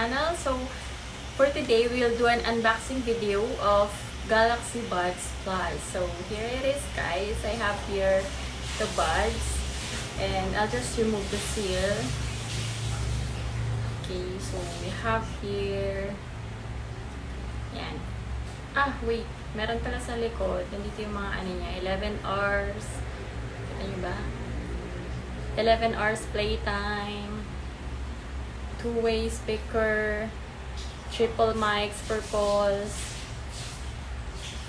channel. So for today, we'll do an unboxing video of Galaxy Buds Plus. So here it is, guys. I have here the buds, and I'll just remove the seal. Okay, so we have here, yan. Wait, meron pala sa likod. Nandito yung mga ano niya, 11 hours. Ano ba? 11 hours playtime, two-way speaker, triple mics for calls,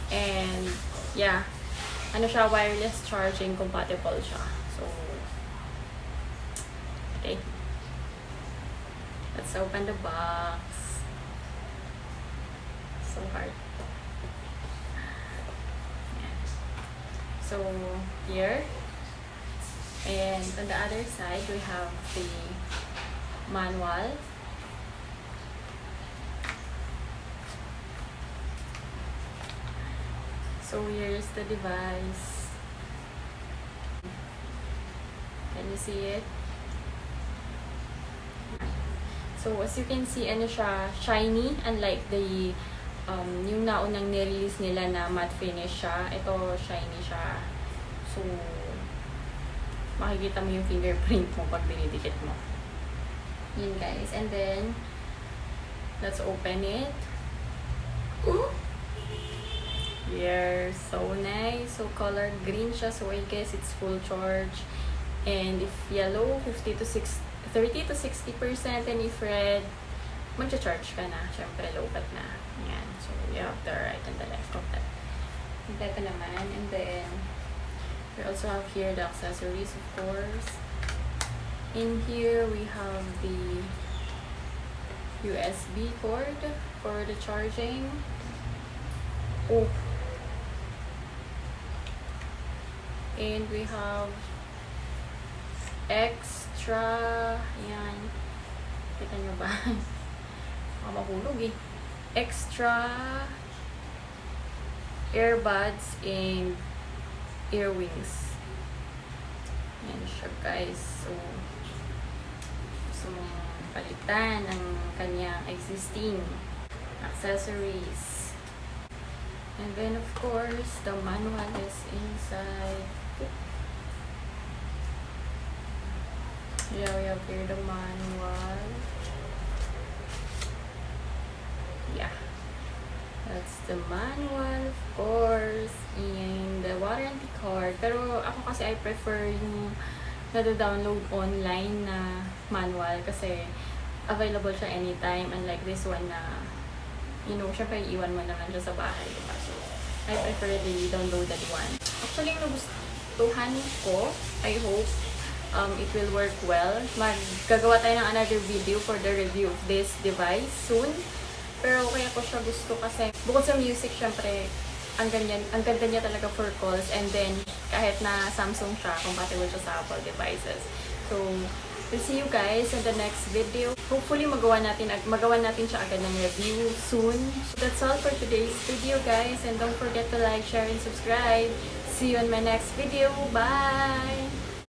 and yeah, ano siya, wireless charging compatible siya. So, okay. Let's open the box. So hard. Yeah. So, here. And on the other side, we have the manual. So here's the device. Can you see it? So as you can see, ano siya, shiny, unlike the yung naunang nirelease nila na matte finish siya. Ito, shiny siya. So, makikita mo yung fingerprint mo pag dinidikit mo. Yun, guys. And then, let's open it. Ooh! Yeah, so nice. So color green siya. So I guess it's full charge. And if yellow, 30 to 60%. And if red, magcha-charge ka na. Siyempre, low-cut na. Yan. So you have the right and the left of that. And ito naman. And then, we also have here the accessories, of course. In here, we have the USB cord for the charging. Oh. And we have extra, yan. Kita nyo ba? Mahulog eh. Extra earbuds and earwings. Yan siya, guys. So, gusto mong palitan ang kanyang existing accessories. And then, of course, the manual is inside. Yeah, we have here the manual. Yeah. That's the manual, of course, and the warranty card. Pero ako kasi I prefer yung nado-download online na manual kasi available siya anytime, unlike this one na, you know, syempre iwan mo naman siya sa bahay, diba? So, I prefer the downloaded one. Actually, yung nagustuhan ko, I hope it will work well. Gagawa tayo ng another video for the review of this device soon. Pero kaya ko siya gusto kasi bukod sa music, syempre, ang ganda niya talaga for calls. And then, kahit na Samsung siya, compatible siya sa Apple devices. So, we'll see you guys in the next video. Hopefully, magawa natin siya agad ng review soon. So, that's all for today's video, guys. And don't forget to like, share, and subscribe. See you in my next video. Bye!